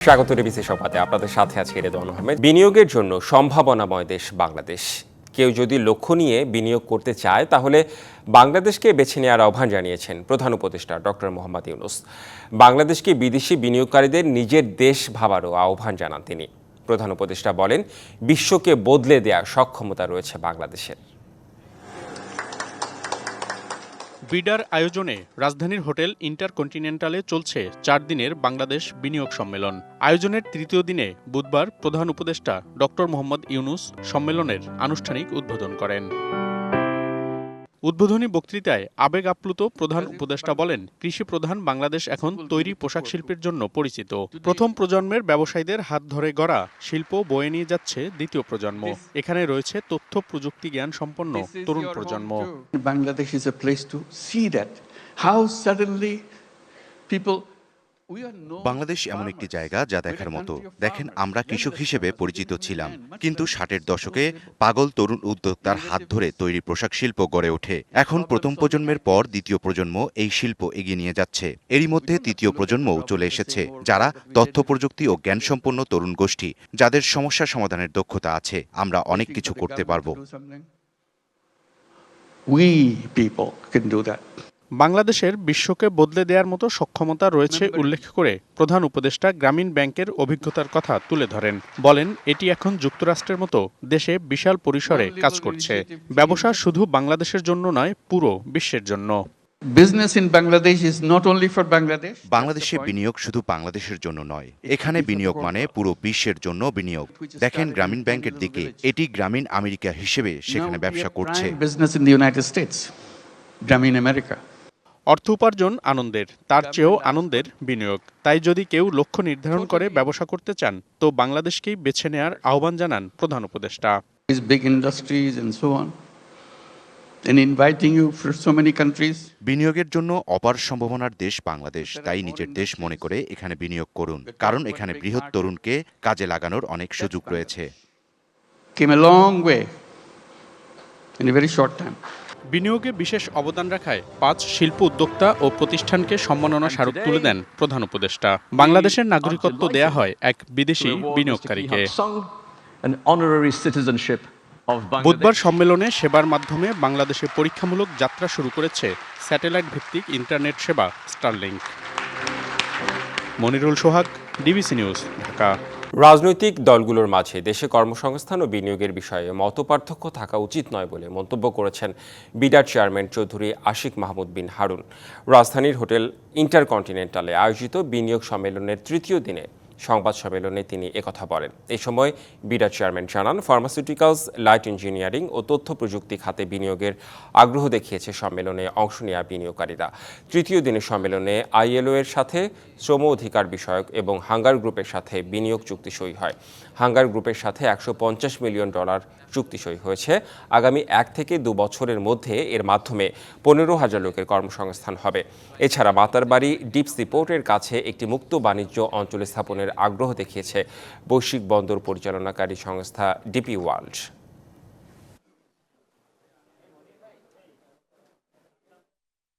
স্বাগত ডিবিসি সংবাদে আপনাদের সাথে আছি রেদওয়ান আহমেদ। বিনিয়োগের জন্য সম্ভাবনাময় দেশ বাংলাদেশ। কেউ যদি লক্ষ্য নিয়ে বিনিয়োগ করতে চায় তাহলে বাংলাদেশকে বেছে নেওয়ার আহ্বান জানিয়েছেন প্রধান উপদেষ্টা ডক্টর মোহাম্মদ ইউনূস। বাংলাদেশকে বিদেশি বিনিয়োগকারীদের নিজের দেশ ভাবারও আহ্বান জানান তিনি। প্রধান উপদেষ্টা বলেন, বিশ্বকে বদলে দেওয়ার সক্ষমতা রয়েছে বাংলাদেশের। বিডার আয়োজনে রাজধানীর হোটেল ইন্টারকন্টিনেন্টালে চলছে 4 দিনের বাংলাদেশ বিনিয়োগ সম্মেলন। আয়োজনের তৃতীয় দিনে বুধবার প্রধান উপদেষ্টা ডক্টর মোহাম্মদ ইউনূস সম্মেলনের আনুষ্ঠানিক উদ্বোধন করেন। উদ্বোধনী বক্তৃতায় আবেগ আপ্লুত প্রধান উপদেষ্টা বলেন, কৃষি প্রধান বাংলাদেশ এখন তৈরি পোশাক শিল্পের জন্য পরিচিত। প্রথম প্রজন্মের ব্যবসায়ীদের হাত ধরে গড়া শিল্প বয়ে নিয়ে যাচ্ছে দ্বিতীয় প্রজন্ম। এখানে রয়েছে তথ্য প্রযুক্তি জ্ঞান সম্পন্ন তরুণ প্রজন্ম। Bangladesh is a place to see that how suddenly people. Bangladesh এমন একটি জায়গা যা দেখার মতো। দেখেন, আমরা কৃষক হিসেবে পরিচিত ছিলাম, কিন্তু 60-এর দশকে পাগল তরুণ উদ্যোক্তার হাত ধরে তৈরি পোশাক শিল্প গড়ে ওঠে। এখন প্রথম প্রজন্মের পর দ্বিতীয় প্রজন্ম এই শিল্প এগিয়ে নিয়ে যাচ্ছে। এরই মধ্যে তৃতীয় প্রজন্মও চলে এসেছে, যারা তথ্য প্রযুক্তি ও জ্ঞানসম্পন্ন তরুণ গোষ্ঠী, যাদের সমস্যা সমাধানের দক্ষতা আছে। আমরা অনেক কিছু করতে পারবো। We people can do that. বাংলাদেশের বিশ্বকে বদলে দেওয়ার মতো সক্ষমতা রয়েছে উল্লেখ করে প্রধান উপদেষ্টা গ্রামীণ ব্যাংকের অভিজ্ঞতার কথা তুলে ধরেন। বলেন, এটি এখন যুক্তরাষ্ট্রের মতো দেশে বিশাল পরিসরে কাজ করছে। ব্যবসা শুধু বাংলাদেশের জন্য নয়, পুরো বিশ্বের জন্য। Business in Bangladesh is not only for Bangladesh. বাংলাদেশে বিনিয়োগ শুধু বাংলাদেশের জন্য নয়, এখানে বিনিয়োগ মানে পুরো বিশ্বের জন্য বিনিয়োগ। দেখেন গ্রামীণ ব্যাংকের দিকে, এটি গ্রামীণ আমেরিকা হিসেবে সেখানে ব্যবসা করছে। Business in the United States, গ্রামীণ আমেরিকা। অর্থ উপার্জন আনন্দের, তার চেয়েও আনন্দের বিনিয়োগ। তাই যদি কেউ লক্ষ্য নির্ধারণ করে ব্যবসা করতে চান, তো বাংলাদেশকেই বেছে নেওয়ার আহ্বান জানান প্রধান উপদেষ্টা। These big industries and so on, and inviting you for so many countries. বিনিয়োগের জন্য অপার সম্ভাবনার দেশ বাংলাদেশ, তাই নিজের দেশ মনে করে এখানে বিনিয়োগ করুন, কারণ এখানে বৃহৎ তরুণকে কাজে লাগানোর অনেক সুযোগ রয়েছে। Came a long way in a very short time. বিনিয়োগে বিশেষ অবদান রাখায় 5 শিল্প উদ্যোক্তা ও প্রতিষ্ঠানকে সম্মাননা স্মারক তুলে দেন প্রধান উপদেষ্টা। বাংলাদেশের নাগরিকত্ব দেয়া হয় এক বিদেশি বিনিয়োগকারীকে। বুধবার সম্মেলনে সেবার মাধ্যমে বাংলাদেশে পরীক্ষামূলক যাত্রা শুরু করেছে স্যাটেলাইট ভিত্তিক ইন্টারনেট সেবা স্টারলিংক। মনিরুল সোহাগ, ডিবিসি নিউজ, ঢাকা। রাজনৈতিক দলগুলোর মাঝে দেশে কর্মসংস্থান ও বিনিয়োগের বিষয়ে মতপার্থক্য থাকা উচিত নয় বলে মন্তব্য করেছেন বিডার চেয়ারম্যান চৌধুরী আশিক মাহমুদ বিন হারুন। রাজধানীর হোটেল ইন্টারকন্টিনেন্টালে আয়োজিত বিনিয়োগ সম্মেলনের তৃতীয় দিনে সংবাদ সম্মেলনে তিনি একথা বলেন। এই সময় বিডার চেয়ারম্যান জানান, ফার্মাসিউটিক্যালস, লাইট ইঞ্জিনিয়ারিং ও তথ্য প্রযুক্তি খাতে বিনিয়োগের আগ্রহ দেখিয়েছে সম্মেলনে অংশ নেওয়া বিনিয়োগকারীরা। তৃতীয় দিনের সম্মেলনে আইএলও এর সাথে শ্রম অধিকার বিষয়ক এবং হাঙ্গার গ্রুপের সাথে বিনিয়োগ চুক্তি সই হয়। হাঙ্গার গ্রুপের সাথে $150 মিলিয়ন চুক্তি সই হয়েছে। আগামী 1 থেকে 2 বছরের মধ্যে এর মাধ্যমে 15,000 লোকের কর্মসংস্থান হবে। এছাড়া মাতারবাড়ি ডিপ সি পোর্টের কাছে একটি মুক্ত বাণিজ্য অঞ্চল স্থাপনের আগ্রহ দেখিয়েছে বৈশ্বিক বন্দর পরিচালনাকারী সংস্থা ডিপি ওয়ার্ল্ড।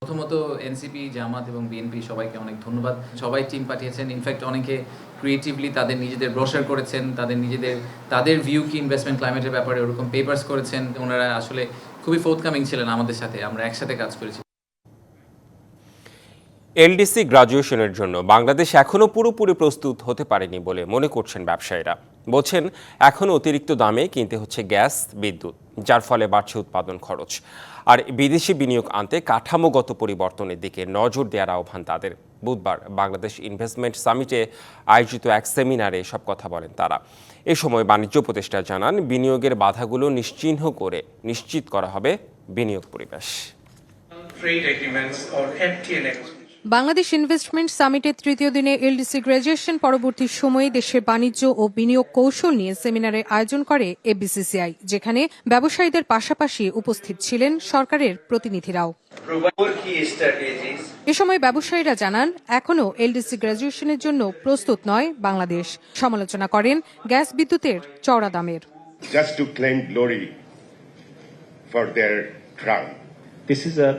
প্রথমত এনসিপি, জামাত এবং বিএনপি সবাইকে অনেক ধন্যবাদ। সবাই টিম পাঠিয়েছেন, ইনফ্যাক্ট অনেকে ক্রিয়েটিভলি তাদের নিজেদের ব্রোশার করেছেন, তাদের ভিউ কি ইনভেস্টমেন্ট ক্লাইমেটের ব্যাপারে ওরকম পেপার্স করেছেন। ওনারা আসলে খুবই ফোর্থকামিং ছিলেন আমাদের সাথে, আমরা একসাথে কাজ করেছি। এলডিসি গ্রাজুয়েশনের জন্য বাংলাদেশ এখনও পুরোপুরি প্রস্তুত হতে পারেনি বলে মনে করছেন ব্যবসায়ীরা। বলছেন, এখনও অতিরিক্ত দামে কিনতে হচ্ছে গ্যাস, বিদ্যুৎ, যার ফলে বাড়ছে উৎপাদন খরচ। আর বিদেশি বিনিয়োগ আনতে কাঠামোগত পরিবর্তনের দিকে নজর দেওয়ার আহ্বান তাদের। বুধবার বাংলাদেশ ইনভেস্টমেন্ট সামিটে আয়োজিত এক সেমিনারে এসব কথা বলেন তারা। এ সময় বাণিজ্য উপদেষ্টা জানান, বিনিয়োগের বাধাগুলো নিশ্চিহ্ন করে নিশ্চিত করা হবে বিনিয়োগ পরিবেশ। বাংলাদেশ ইনভেস্টমেন্ট সামিটের তৃতীয় দিনে এলডিসি গ্রাজুয়েশন পরবর্তী সময়ে দেশের বাণিজ্য ও বিনিয়োগ কৌশল নিয়ে সেমিনারের আয়োজন করে এফবিসিসিআই, যেখানে ব্যবসায়ীদের পাশাপাশি উপস্থিত ছিলেন সরকারের প্রতিনিধিরাও। এ সময় ব্যবসায়ীরা জানান, এখনও এলডিসি গ্রাজুয়েশনের জন্য প্রস্তুত নয় বাংলাদেশ। সমালোচনা করেন গ্যাস বিদ্যুতের চওড়া দামের। Just to claim glory for their crown. This is a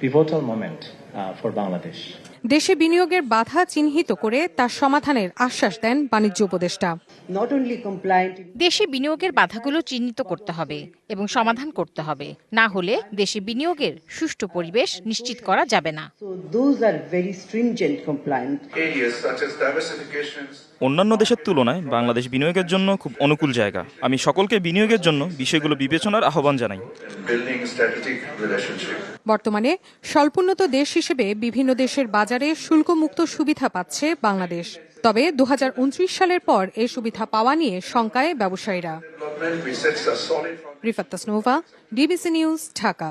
pivotal moment for Bangladesh. দেশে বিনিয়োগের বাধা চিহ্নিত করে তার সমাধানের আশ্বাস দেন বাণিজ্য উপদেষ্টা। দেশে বিনিয়োগের বাধাগুলো চিহ্নিত করতে হবে এবং সমাধান করতে হবে, না হলে দেশে বিনিয়োগের সুষ্ঠু পরিবেশ নিশ্চিত করা যাবে না। অন্যান্য দেশের তুলনায় বাংলাদেশ বিনিয়োগের জন্য খুব অনুকূল জায়গা। আমি সকলকে বিনিয়োগের জন্য বিষয়গুলো বিবেচনার আহ্বান জানাই। বর্তমানে স্বল্পোন্নত দেশ হিসেবে বিভিন্ন দেশের বাজারে শুল্কমুক্ত সুবিধা পাচ্ছে বাংলাদেশ। তবে 2029 সালের পর এই সুবিধা পাওয়া নিয়ে শঙ্কায় ব্যবসায়ীরা। Rifat Tasnuva, DBC news, Dhaka.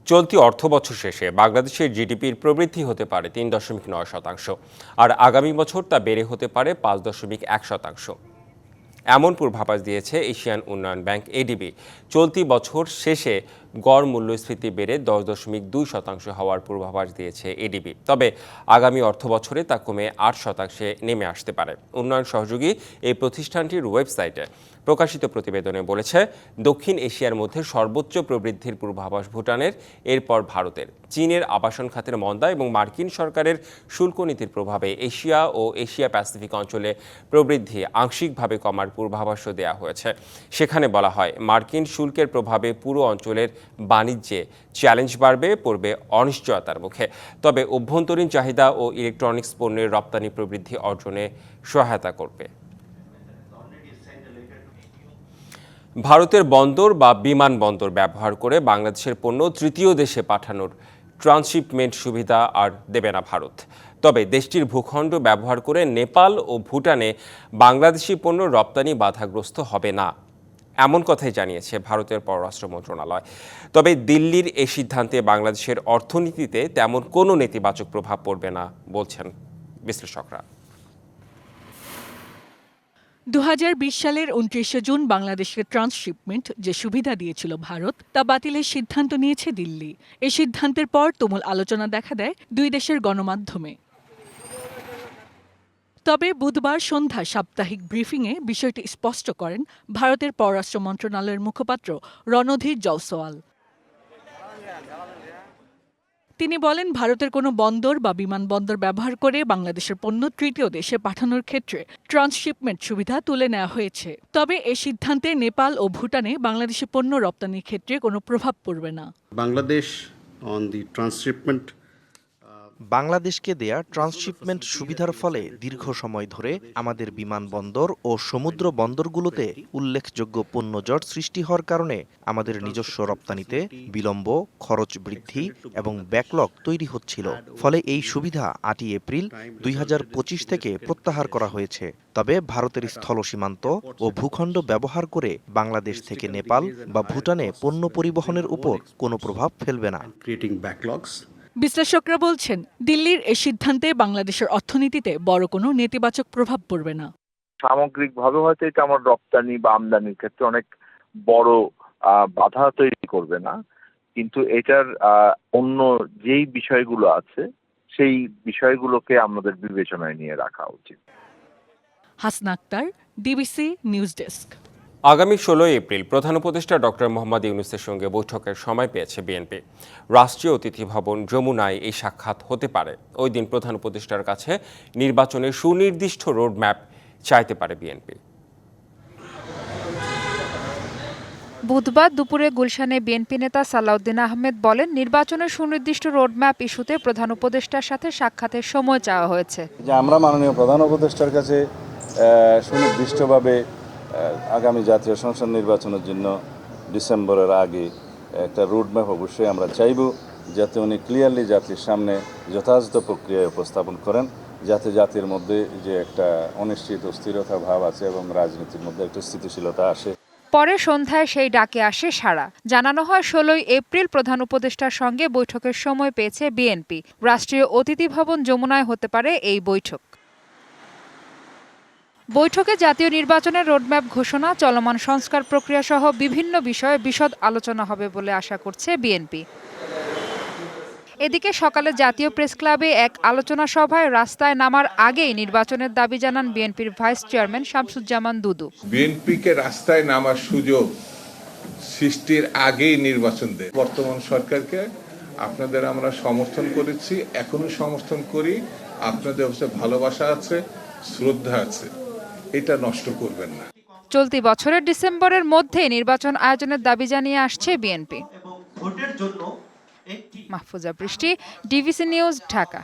চলতি অর্থবছর শেষে বাংলাদেশের জিডিপির প্রবৃদ্ধি হতে পারে 3.9%, আর আগামী বছর তা বেড়ে হতে পারে 5.1%। এমন পূর্বাভাস দিয়েছে এশিয়ান উন্নয়ন ব্যাংক এডিবি। চলতি বছর শেষে গড় মূল্যস্ফীতি বেড়ে 10.2% হওয়ার পূর্বাভাস দিয়েছে এডিবি। তবে আগামী অর্থবছরে তা কমে 8% নেমে আসতে পারে। উন্নয়ন সহযোগী এই প্রতিষ্ঠানটির ওয়েবসাইটে প্রকাশিত প্রতিবেদনে বলেছে, দক্ষিণ এশিয়ার মধ্যে সর্বোচ্চ প্রবৃদ্ধির পূর্বাভাস ভুটানের, এরপর ভারতের। চীনের আবাসন খাতের মন্দা এবং মার্কিন সরকারের শুল্ক নীতির প্রভাবে এশিয়া ও এশিয়া প্যাসিফিক অঞ্চলে প্রবৃদ্ধি আংশিকভাবে কমার পূর্বাভাসও দেওয়া হয়েছে। সেখানে বলা হয়, মার্কিন শুল্কের প্রভাবে পুরো অঞ্চলের বাণিজ্যে চ্যালেঞ্জ পড়বে অনিশ্চয়তার মুখে। তবে অভ্যন্তরীণ চাহিদা ও ইলেকট্রনিক্স পণ্যের রপ্তানি প্রবৃদ্ধি অর্জনে সহায়তা করবে। ভারতের বন্দর বা বিমানবন্দর ব্যবহার করে বাংলাদেশের পণ্য তৃতীয় দেশে পাঠানোর ট্রান্সশিপমেন্ট সুবিধা আর দেবে না ভারত। তবে দেশটির ভূখণ্ড ব্যবহার করে নেপাল ও ভুটানে বাংলাদেশি পণ্য রপ্তানি বাধাগ্রস্ত হবে না, এমন কথাই জানিয়েছে ভারতের পররাষ্ট্র মন্ত্রণালয়। তবে দিল্লির এই সিদ্ধান্তে বাংলাদেশের অর্থনীতিতে তেমন কোনো নেতিবাচক প্রভাব পড়বে না বলছেন বিশ্লেষকরা। 2020 সালের 29 জুন বাংলাদেশকে ট্রান্সশিপমেন্ট যে সুবিধা দিয়েছিল ভারত, তা বাতিলের সিদ্ধান্ত নিয়েছে দিল্লি। এই সিদ্ধান্তের পর তুমুল আলোচনা দেখা দেয় দুই দেশের গণমাধ্যমে। তবে বুধবার সন্ধ্যা সাপ্তাহিক ব্রিফিংয়ে বিষয়টি স্পষ্ট করেন ভারতের পররাষ্ট্র মন্ত্রণালয়ের মুখপাত্র রণধীর জয়সওয়াল। তিনি বলেন, ভারতের কোনো বন্দর বা বিমানবন্দর ব্যবহার করে বাংলাদেশের পণ্য তৃতীয় দেশে পাঠানোর ক্ষেত্রে ট্রান্সশিপমেন্ট সুবিধা তুলে নেওয়া হয়েছে। তবে এ সিদ্ধান্তে নেপাল ও ভুটানে বাংলাদেশি পণ্য রপ্তানির ক্ষেত্রে কোনো প্রভাব পড়বে না। বাংলাদেশকে দেয়া ট্রান্সশিপমেন্ট সুবিধার ফলে দীর্ঘ সময় ধরে আমাদের বিমানবন্দর ও সমুদ্র বন্দরগুলোতে উল্লেখযোগ্য পণ্যজট সৃষ্টি হওয়ার কারণে আমাদের নিজস্ব রপ্তানিতে বিলম্ব, খরচ বৃদ্ধি এবং ব্যাকলগ তৈরি হচ্ছিল। ফলে এই সুবিধা 8 এপ্রিল 2025 থেকে প্রত্যাহার করা হয়েছে। তবে ভারতের স্থল সীমান্ত ও ভূখণ্ড ব্যবহার করে বাংলাদেশ থেকে নেপাল বা ভুটানে পণ্য পরিবহনের উপর কোনো প্রভাব ফেলবে না। বিশ্লেষকরা বলছেন, দিল্লির এই সিদ্ধান্তে বাংলাদেশের অর্থনীতিতে বড় কোনো নেতিবাচক প্রভাব পড়বে না। সামগ্রিকভাবে হয়তো এটা আমার রপ্তানি বা আমদানির ক্ষেত্রে অনেক বড় বাধা তৈরি করবে না, কিন্তু এটার অন্য যেই বিষয়গুলো আছে সেই বিষয়গুলোকে আমাদের বিবেচনায় নিয়ে রাখা উচিত। Hasna Akter, DBC news desk. আগামী 16 এপ্রিল প্রধান উপদেষ্টা ডক্টর মোহাম্মদ ইউনূসের সঙ্গে বৈঠকের সময় পেয়েছে বিএনপি। রাষ্ট্রীয় অতিথি ভবন যমুনায় এই সাক্ষাৎ হতে পারে। ওই দিন প্রধান উপদেষ্টার কাছে নির্বাচনের সুনির্দিষ্ট রোডম্যাপ চাইতে পারে বিএনপি। বুধবার দুপুরে গুলশানে বিএনপি নেতা সালাউদ্দিন আহমেদ বলেন, নির্বাচনের সুনির্দিষ্ট রোডম্যাপ ইস্যুতে প্রধান উপদেষ্টার সাথে সাক্ষাতের সময় চাওয়া হয়েছে। আমরা মাননীয় প্রধান উপদেষ্টার কাছে সুনির্দিষ্টভাবে আগামী জাতীয় সংসদ নির্বাচনের জন্য ডিসেম্বরের আগে একটা রোডম্যাপ অবশ্যই আমরা চাইব, যাতে উনি ক্লিয়ারলি জাতির সামনে যথাযথ প্রক্রিয়ায় উপস্থাপন করেন, যাতে জাতির মধ্যে যে একটা অনিশ্চিত অস্থিরতা ভাব আছে এবং রাজনীতির মধ্যে একটা স্থিতিশীলতা আসে। পরে সন্ধ্যায় সেই ডাকে আসে সাড়া। জানানো হয় 16 এপ্রিল প্রধান উপদেষ্টার সঙ্গে বৈঠকের সময় পেয়েছে বিএনপি। রাষ্ট্রীয় অতিথি ভবন যমুনায় হতে পারে এই বৈঠক। বৈঠকে জাতীয় নির্বাচনের রোডম্যাপ ঘোষণা, চলমান সংস্কার প্রক্রিয়া সহ বিভিন্ন বিষয়ে বিশদ আলোচনা হবে বলে আশা করছে বিএনপি। এদিকে সকালে জাতীয় প্রেস ক্লাবে এক আলোচনা সভায় রাস্তায় নামার আগেই নির্বাচনের দাবি জানান বিএনপির ভাইস চেয়ারম্যান শামসুজ্জামান দুদু। বিএনপিকে রাস্তায় নামার সুযোগ সৃষ্টির আগেই নির্বাচন দেয়। বর্তমান সরকারকে আপনাদের আমরা সমর্থন করেছি, এখনো সমর্থন করি। আপনাদের অবশ্যই ভালোবাসা আছে, শ্রদ্ধা আছে, এটা নষ্ট করবেন না। চলতি বছরের ডিসেম্বরের মধ্যে নির্বাচন আয়োজনের দাবি জানিয়ে আসছে বিএনপি। মাহফুজা বৃষ্টি, ডিবিসি নিউজ, ঢাকা।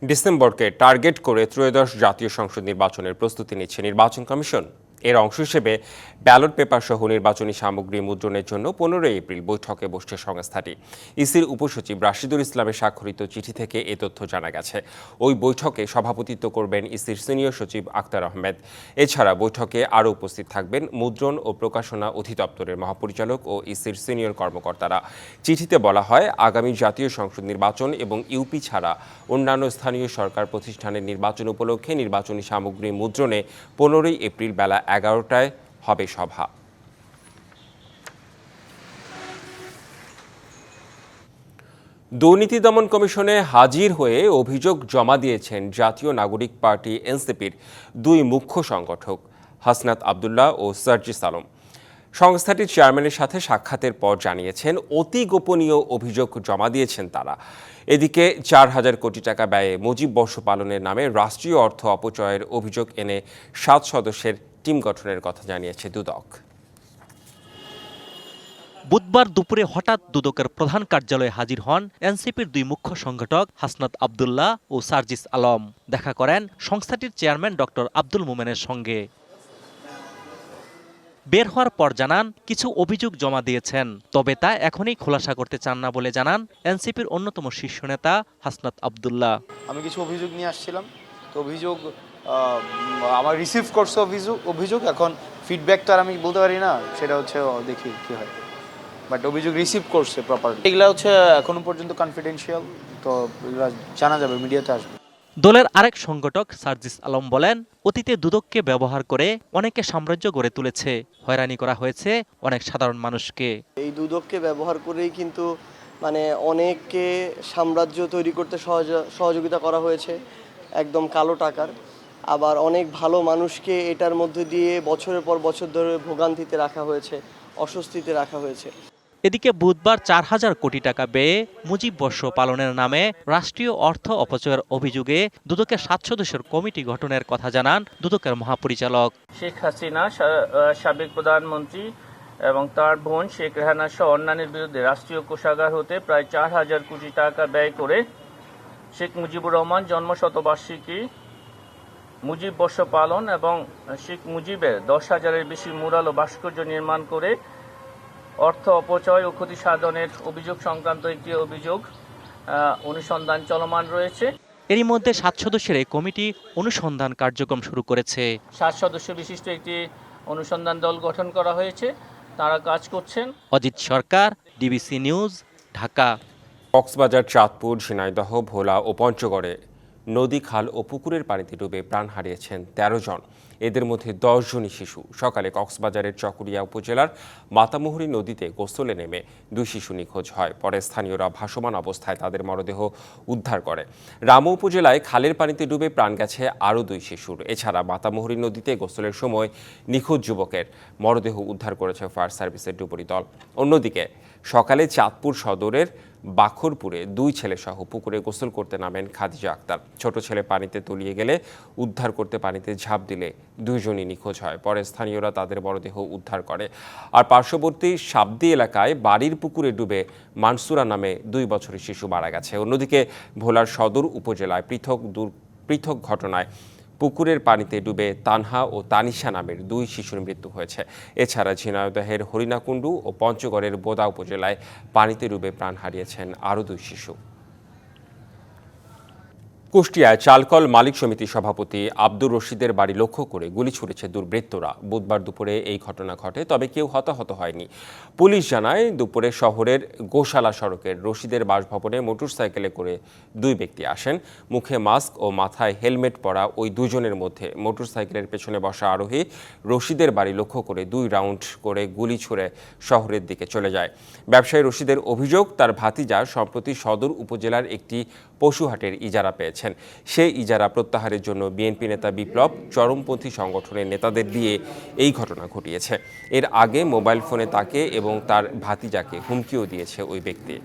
ডিসেম্বরকে টার্গেট করে ত্রয়োদশ জাতীয় সংসদ নির্বাচনের প্রস্তুতি নিচ্ছে নির্বাচন কমিশন। এর অংশ হিসেবে ব্যালট পেপার সহ নির্বাচনী সামগ্রী মুদ্রণের জন্য 15 এপ্রিল বৈঠকে বসছে সংস্থাটি। ইসির উপসচিব রাশিদুল ইসলামের স্বাক্ষরিত চিঠি থেকে এ তথ্য জানা গেছে। ওই বৈঠকে সভাপতিত্ব করবেন ইসির সিনিয়র সচিব আক্তার আহমেদ। এছাড়া বৈঠকে আরও উপস্থিত থাকবেন মুদ্রণ ও প্রকাশনা অধিদপ্তরের মহাপরিচালক ও ইসির সিনিয়র কর্মকর্তারা। চিঠিতে বলা হয়, আগামী জাতীয় সংসদ নির্বাচন এবং ইউপি ছাড়া অন্যান্য স্থানীয় সরকার প্রতিষ্ঠানের নির্বাচন উপলক্ষে নির্বাচনী সামগ্রী মুদ্রণে 15 এপ্রিল বেলা 11টায় হবে সভা। দুর্নীতি দমন কমিশনে হাজির হয়ে অভিযোগ জমা দিয়েছেন জাতীয় নাগরিক পার্টি এনসিপির দুই মুখ্য সংগঠক হাসনাত আব্দুল্লাহ ও সার্জিস আলম। সংস্থাটির চেয়ারম্যানের সাথে সাক্ষাতের পর জানিয়েছেন, অতি গোপনীয় অভিযোগ জমা দিয়েছেন তারা। এদিকে 4,000 কোটি টাকা ব্যয়ে মুজিব বর্ষ পালনের নামে রাষ্ট্রীয় অর্থ অপচয়ের অভিযোগ এনে 7 সদস্যের টিম গঠনের কথা জানিয়েছে দুদক। বুধবার দুপুরে হঠাৎ দুদকের প্রধান কার্যালয়ে হাজির হন এনসিপির দুই মুখ্য সংগঠক হাসনাত আব্দুল্লাহ ও সার্জিস আলম। দেখা করেন সংস্থাটির চেয়ারম্যান ডক্টর আব্দুল মোমেনের সঙ্গে। বের হওয়ার পর জানান, কিছু অভিযোগ জমা দিয়েছেন, তবে তা এখনই খোলাসা করতে চান না বলে জানান এনসিপির অন্যতম শীর্ষ নেতা হাসনাত আব্দুল্লাহ। আমি কিছু অভিযোগ নিয়ে আসছিলাম, তো অভিযোগ আমার রিসিভ করছে অভিযোগ এখন ফিডব্যাক তো আর আমি বলতে পারি না, সেটা হচ্ছে দেখি কি হয়, বাট অভিযোগ রিসিভ করছে প্রপারলি। এগুলা হচ্ছে এখনো পর্যন্ত কনফিডেন্সিয়াল, তো এগুলা জানা যাবে, মিডিয়াতে আসবে। দলের আরেক সংগঠক সার্জিস আলম বলেন, অতীতে দুদককে ব্যবহার করে অনেকে সাম্রাজ্য গড়ে তুলেছে, হয়রানি করা হয়েছে অনেক সাধারণ মানুষকে। এই দুদককে ব্যবহার করেই কিন্তু অনেককে সাম্রাজ্য তৈরি করতে সহযোগিতা করা হয়েছে, একদম কালো টাকার। আবার অনেক ভালো মানুষকে এটার মধ্যে দিয়ে বছরের পর বছর ধরে ভোগান্তিতে রাখা হয়েছে, অস্বস্তিতে রাখা হয়েছে। এদিকে বুধবার 4,000 কোটি টাকা ব্যয়ে মুজিব বর্ষ পালনের নামে রাষ্ট্রীয় অর্থ অপচয়ের অভিযোগে দুদকের 7 সদস্যের কমিটি গঠনের কথা জানান দুদকের মহাপরিচালক। শেখ হাসিনা, সাবেক প্রধানমন্ত্রী এবং তার বোন শেখ রেহানা সহ অন্যান্যের বিরুদ্ধে রাষ্ট্রীয় কোষাগার হতে প্রায় 4,000 কোটি টাকা ব্যয় করে শেখ মুজিবুর রহমান জন্মশতবার্ষিকী, মুজিব বর্ষ পালন এবং শেখ মুজিবের 10,000-এর বেশি মুরাল ও ভাস্কর্য নির্মাণ করে অর্থ অপচয় ও ক্ষতি সাধনের অভিযোগ সংক্রান্ত একটি অভিযোগ অনুসন্ধান চলমান রয়েছে। এরই মধ্যে 7 সদস্যের এই কমিটি অনুসন্ধান কার্যক্রম শুরু করেছে। 7 সদস্য বিশিষ্ট একটি অনুসন্ধান দল গঠন করা হয়েছে, তারা কাজ করছেন। অজিত সরকার, ডিবিসি নিউজ, ঢাকা। কক্সবাজার, চাঁদপুর, ঝিনাইদহ, ভোলা ও পঞ্চগড়ে নদী, খাল ও পুকুরের পানিতে ডুবে প্রাণ হারিয়েছেন 13 জন। এদের মধ্যে 10 জনই শিশু। সকালে কক্সবাজারের চকরিয়া উপজেলার মাতামুহুরী নদীতে গোসলে নেমে 2 শিশু নিখোঁজ হয়। পরে স্থানীয়রা ভাসমান অবস্থায় তাদের মরদেহ উদ্ধার করে। রামু উপজেলায় খালের পানিতে ডুবে প্রাণ গেছে আরও 2 শিশুর। এছাড়া মাতামুহুরী নদীতে গোসলের সময় নিখোঁজ যুবকের মরদেহ উদ্ধার করেছে ফায়ার সার্ভিসের ডুবুরি দল। অন্যদিকে সকালে চাঁদপুর সদরের বাখরপুরে 2 ছেলেসহ পুকুরে গোসল করতে নামেন খাদিজা আক্তার। ছোট ছেলে পানিতে তলিয়ে গেলে উদ্ধার করতে পানিতে ঝাঁপ দিলে 2 জনই নিখোঁজ হয়। পরে স্থানীয়রা তাদের মরদেহ উদ্ধার করে। আর পার্শ্ববর্তী সাবদি এলাকায় বাড়ির পুকুরে ডুবে মানসুরা নামে 2 বছরের শিশু মারা গেছে। অন্যদিকে ভোলার সদর উপজেলায় পৃথক ঘটনায় পুকুরের পানিতে ডুবে তানহা ও তানিশা নামের 2 শিশুর মৃত্যু হয়েছে। এছাড়া ঝিনাইদহের হরিণাকুণ্ডু ও পঞ্চগড়ের বোদা উপজেলায় পানিতে ডুবে প্রাণ হারিয়েছেন আরও 2 শিশু। কুষ্টিয়ায় চালকল মালিক সমিতির সভাপতি আব্দুর রশিদের বাড়ি লক্ষ্য করে গুলি ছুড়েছে দুর্বৃত্তরা। বুধবার দুপুরে এই ঘটনা ঘটে, তবে কেউ হতাহত হয়নি। পুলিশ জানায়, দুপুরে শহরের গোশালা সড়কের রশিদের বাসভবনে মোটরসাইকেলে করে 2 ব্যক্তি আসেন। মুখে মাস্ক ও মাথায় হেলমেট পরা ওই 2 জনের মধ্যে মোটরসাইকেলের পেছনে বসা আরোহী রশিদের বাড়ি লক্ষ্য করে 2 রাউন্ড করে গুলি ছুড়ে শহরের দিকে চলে যায়। ব্যবসায়ী রশিদের অভিযোগ, তার ভাতিজা সম্প্রতি সদর উপজেলার একটি পশুহাটের ইজারা পেয়েছে। সেই ইজারা প্রত্যাহারের জন্য বিএনপি নেতা বিপ্লব চরমপন্থী সংগঠনের নেতাদের দিয়ে এই ঘটনা ঘটিয়েছে। এর আগে মোবাইল ফোনে তাকে এবং তার ভাতিজাকে হুমকিও দিয়েছে ওই ব্যক্তি।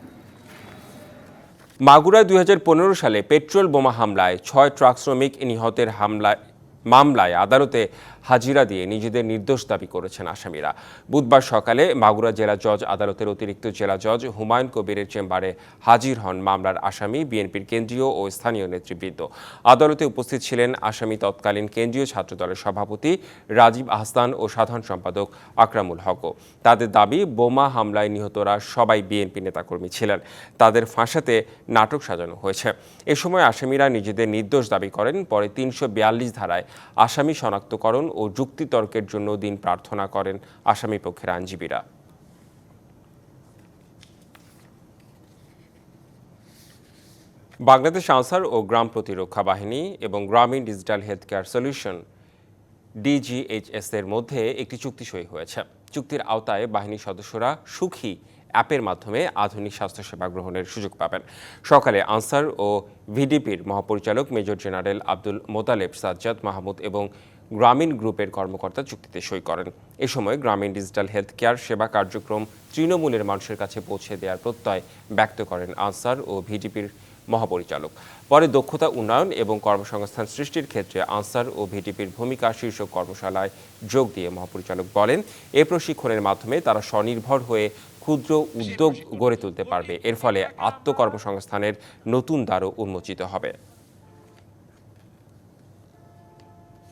মাগুরায় 2015 সালে পেট্রোল বোমা হামলায় 6 ট্রাক শ্রমিক নিহতের মামলায় আদালতে হাজিরা দিয়ে নিজেদের নির্দোষ দাবি করেছেন আসামিরা। বুধবার সকালে মাগুরা জেলা জজ আদালতের অতিরিক্ত জেলা জজ হুমায়ুন কবিরের চেম্বারে হাজির হন মামলার আসামি বিএনপির কেন্দ্রীয় ও স্থানীয় নেতৃবৃন্দ। আদালতে উপস্থিত ছিলেন আসামি তৎকালীন কেন্দ্রীয় ছাত্রদলের সভাপতি রাজীব আহসান ও সাধারণ সম্পাদক আকরামুল হকও। তাদের দাবি, বোমা হামলায় নিহতরা সবাই বিএনপি নেতাকর্মী ছিলেন, তাদের ফাঁসাতে নাটক সাজানো হয়েছে। এ সময় আসামিরা নিজেদের নির্দোষ দাবি করেন। পরে 342 ধারায় আসামি শনাক্তকরণ ও যুক্তিতর্কের জন্য দিন প্রার্থনা করেন আসামি পক্ষের আইনজীবীরা। বাংলাদেশ আনসার ও গ্রাম প্রতিরক্ষা বাহিনী এবং গ্রামীণ digital health care solution DGHS এর মধ্যে একটি চুক্তি সই হয়েছে। চুক্তির আওতায় বাহিনীর সদস্যরা সুখী অ্যাপের মাধ্যমে আধুনিক স্বাস্থ্যসেবা গ্রহণের সুযোগ পাবেন। সকালে আনসার ও ভিডিপির মহাপরিচালক মেজর জেনারেল আব্দুল মোতালেব সাজ্জাদ মাহমুদ এবং গ্রামীণ গ্রুপের কর্মকর্তা চুক্তিতে সই করেন। এ সময় গ্রামীণ ডিজিটাল হেলথ কেয়ার সেবা কার্যক্রম তৃণমূলের মানুষের কাছে পৌঁছে দেওয়ার প্রত্যয় ব্যক্ত করেন আনসার ও ভিডিপির মহাপরিচালক। পরে দক্ষতা উন্নয়ন এবং কর্মসংস্থান সৃষ্টির ক্ষেত্রে আনসার ও ভিডিপির ভূমিকা শীর্ষক কর্মশালায় যোগ দিয়ে মহাপরিচালক বলেন, এ প্রশিক্ষণের মাধ্যমে তারা স্বনির্ভর হয়ে ক্ষুদ্র উদ্যোগ গড়ে তুলতে পারবে। এর ফলে আত্মকর্মসংস্থানের নতুন দ্বারও উন্মোচিত হবে।